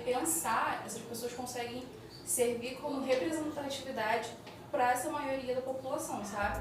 pensar, essas pessoas conseguem servir como representatividade para essa maioria da população, sabe?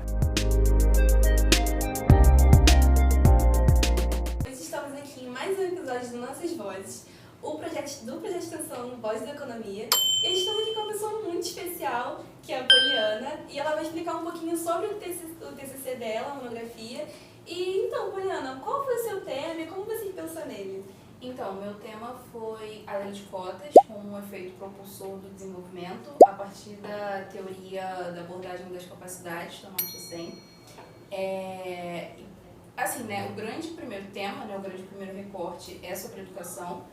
Hoje estamos aqui em mais um episódio do Nossas Vozes, o projeto de extensão Voz da Economia. E estamos aqui com uma pessoa muito especial, que é a Poliana, e ela vai explicar um pouquinho sobre o TCC dela, a monografia. E então, Poliana, qual foi o seu tema e como você pensou nele? Então, meu tema foi a lei de cotas como um efeito propulsor do desenvolvimento a partir da teoria da abordagem das capacidades da Amartya Sen. Assim, né, o grande primeiro tema, né, o grande primeiro recorte é sobre educação.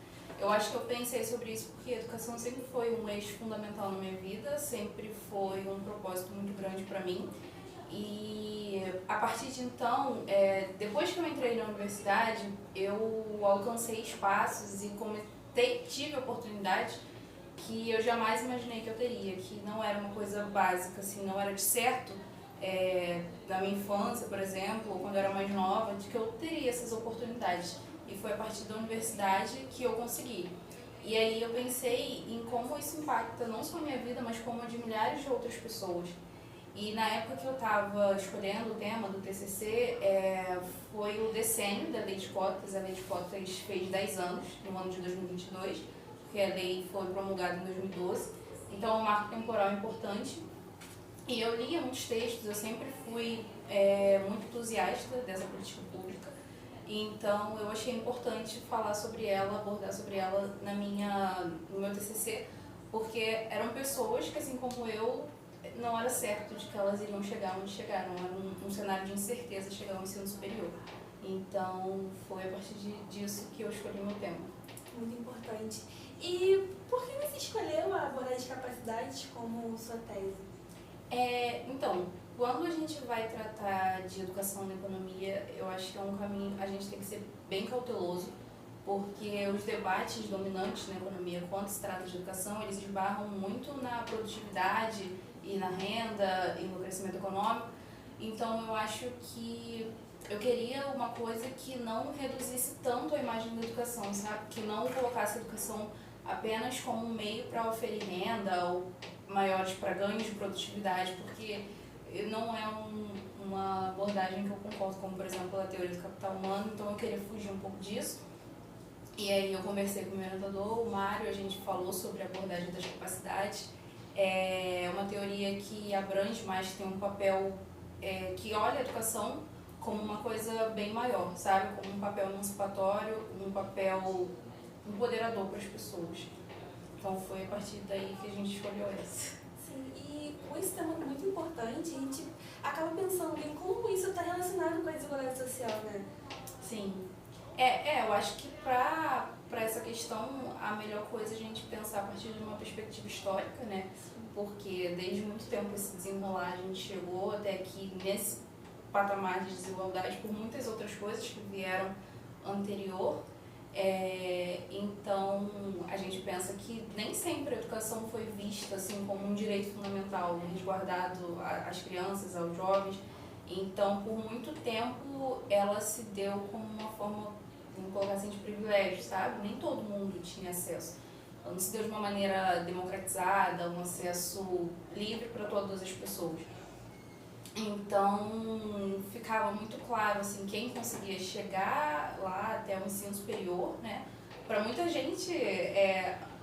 Eu acho que eu pensei sobre isso porque a educação sempre foi um eixo fundamental na minha vida, sempre foi um propósito muito grande para mim. E a partir de então, depois que eu entrei na universidade, eu alcancei espaços e tive oportunidades que eu jamais imaginei que eu teria, que não era uma coisa básica, assim, não era de certo da minha infância, por exemplo, ou quando eu era mais nova, de que eu teria essas oportunidades. E foi a partir da universidade que eu consegui. E aí eu pensei em como isso impacta não só a minha vida, mas como a de milhares de outras pessoas. E na época que eu estava escolhendo o tema do TCC, foi o decênio da Lei de Cotas. A Lei de Cotas fez 10 anos, no ano de 2022, porque a lei foi promulgada em 2012. Então é um marco temporal importante. E eu lia muitos textos, eu sempre fui muito entusiasta dessa política pública. Então eu achei importante falar sobre ela, abordar sobre ela no meu TCC, porque eram pessoas que, assim como eu, não era certo de que elas iriam chegar onde chegaram, era um cenário de incerteza chegar ao ensino superior. Então foi a partir disso que eu escolhi meu tema. Muito importante. E por que você escolheu a abordagem de capacidades como sua tese? Então, quando a gente vai tratar de educação na economia, eu acho que é um caminho, a gente tem que ser bem cauteloso, porque os debates dominantes na economia, quando se trata de educação, eles esbarram muito na produtividade e na renda e no crescimento econômico. Então eu acho que eu queria uma coisa que não reduzisse tanto a imagem da educação, sabe? Que não colocasse a educação apenas como um meio para oferir renda ou maiores para ganhos de produtividade, porque não é uma abordagem que eu concordo, como por exemplo a teoria do capital humano. Então eu queria fugir um pouco disso. E aí eu conversei com o meu orientador, o Mário, a gente falou sobre a abordagem das capacidades. É uma teoria que abrange mais, que tem um papel que olha a educação como uma coisa bem maior, sabe? Como um papel emancipatório, um papel empoderador para as pessoas. Então foi a partir daí que a gente escolheu essa. Sim, e com esse tema muito importante, a gente acaba pensando em como isso está relacionado com a desigualdade social, né? Sim. Eu acho que para essa questão, a melhor coisa é a gente pensar a partir de uma perspectiva histórica, né? Porque desde muito tempo esse desenrolar a gente chegou até aqui nesse patamar de desigualdade por muitas outras coisas que vieram anterior. Então a gente pensa que nem sempre a educação foi vista assim como um direito fundamental, resguardado às crianças, aos jovens. Então por muito tempo ela se deu como uma forma, vamos colocar assim, de privilégio, sabe? Nem todo mundo tinha acesso. Ela não se deu de uma maneira democratizada, um acesso livre para todas as pessoas. Então ficava muito claro assim, quem conseguia chegar lá até o ensino superior, né? Para muita gente,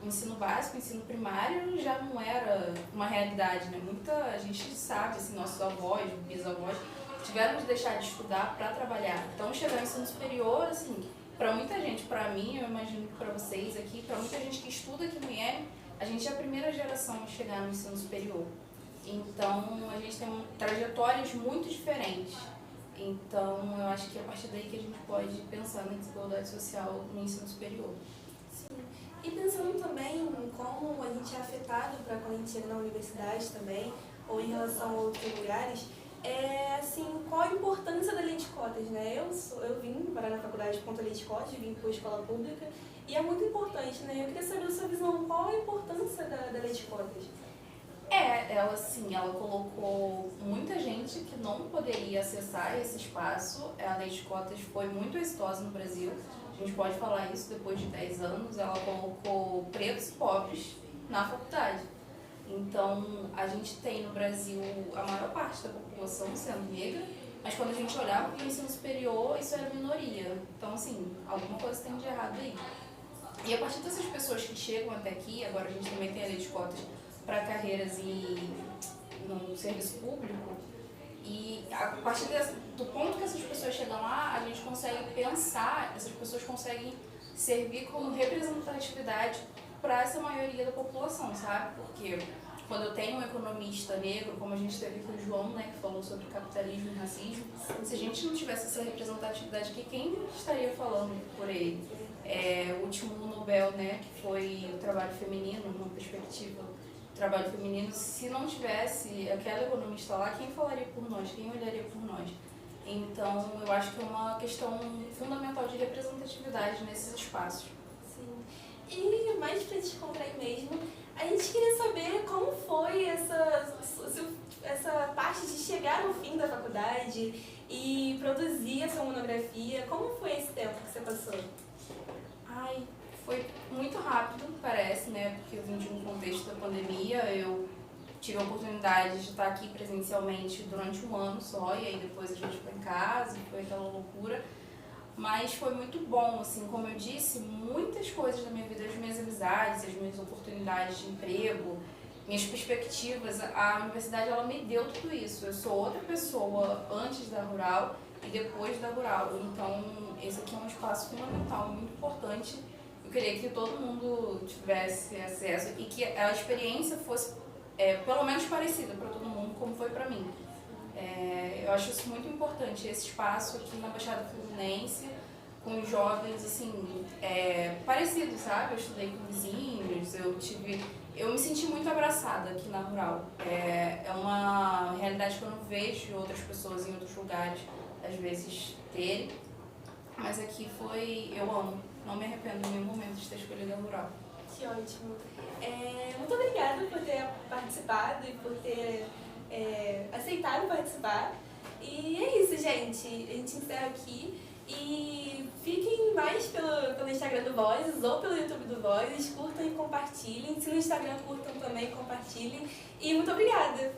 o ensino básico, o ensino primário já não era uma realidade, né? Muita gente sabe, assim, nossos avós, bisavós, tiveram de deixar de estudar para trabalhar. Então chegar no ensino superior, assim, para muita gente, para mim, eu imagino que para vocês aqui, para muita gente que estuda aqui no IEM, a gente é a primeira geração a chegar no ensino superior. Então, a gente tem trajetórias muito diferentes. Então, eu acho que é a partir daí que a gente pode pensar na desigualdade social no ensino superior. Sim. E pensando também em como a gente é afetado para quando a gente chega na universidade também, ou em relação a outros lugares, assim, qual a importância da lei de cotas, né? Eu vim parar na faculdade por conta da lei de cotas, vim por escola pública, e é muito importante, né? Eu queria saber a sua visão, qual a importância da lei de cotas? Ela colocou muita gente que não poderia acessar esse espaço. A lei de cotas foi muito exitosa no Brasil. A gente pode falar isso depois de 10 anos, ela colocou pretos e pobres na faculdade. Então, a gente tem no Brasil a maior parte da população sendo negra, mas quando a gente olhava para o ensino superior, isso era minoria. Então, assim, alguma coisa tem de errado aí. E a partir dessas pessoas que chegam até aqui, agora a gente também tem a lei de cotas para carreiras no serviço público, e a partir do ponto que essas pessoas chegam lá, a gente consegue pensar, essas pessoas conseguem servir como representatividade para essa maioria da população, sabe? Porque quando eu tenho um economista negro, como a gente teve aqui o João, né, que falou sobre capitalismo e racismo, se a gente não tivesse essa representatividade aqui, quem estaria falando por ele? O último Nobel, né, que foi o trabalho feminino, uma perspectiva do trabalho feminino, se não tivesse aquela economista lá, quem falaria por nós? Quem olharia por nós? Então, eu acho que é uma questão fundamental de representatividade nesses espaços. Sim. E mais para descontrair mesmo, a gente queria saber como foi essa parte de chegar no fim da faculdade e produzir essa monografia. Como foi esse tempo que você passou? Ai, foi muito rápido, parece, né? Porque eu vim de um contexto da pandemia, eu tive a oportunidade de estar aqui presencialmente durante um ano só, e aí depois a gente foi em casa, e foi aquela loucura. Mas foi muito bom, assim, como eu disse, muitas coisas da minha vida, as minhas amizades, as minhas oportunidades de emprego, minhas perspectivas, a universidade ela me deu tudo isso. Eu sou outra pessoa antes da Rural e depois da Rural, então esse aqui é um espaço fundamental, muito importante. Eu queria que todo mundo tivesse acesso e que a experiência fosse pelo menos parecida para todo mundo, como foi para mim. Eu acho isso muito importante, esse espaço aqui na Baixada Fluminense, com os jovens, assim, parecidos, sabe? Eu estudei com vizinhos, eu me senti muito abraçada aqui na Rural. É uma realidade que eu não vejo outras pessoas em outros lugares, às vezes, terem, mas aqui eu amo, não me arrependo em nenhum momento de ter escolhido a Rural. Que ótimo. Muito obrigada por ter participado e por ter aceitaram participar. E é isso, gente. A gente encerra aqui. E fiquem mais pelo Instagram do Vozes ou pelo YouTube do Vozes. Curtam e compartilhem. Se no Instagram curtam também, compartilhem. E muito obrigada!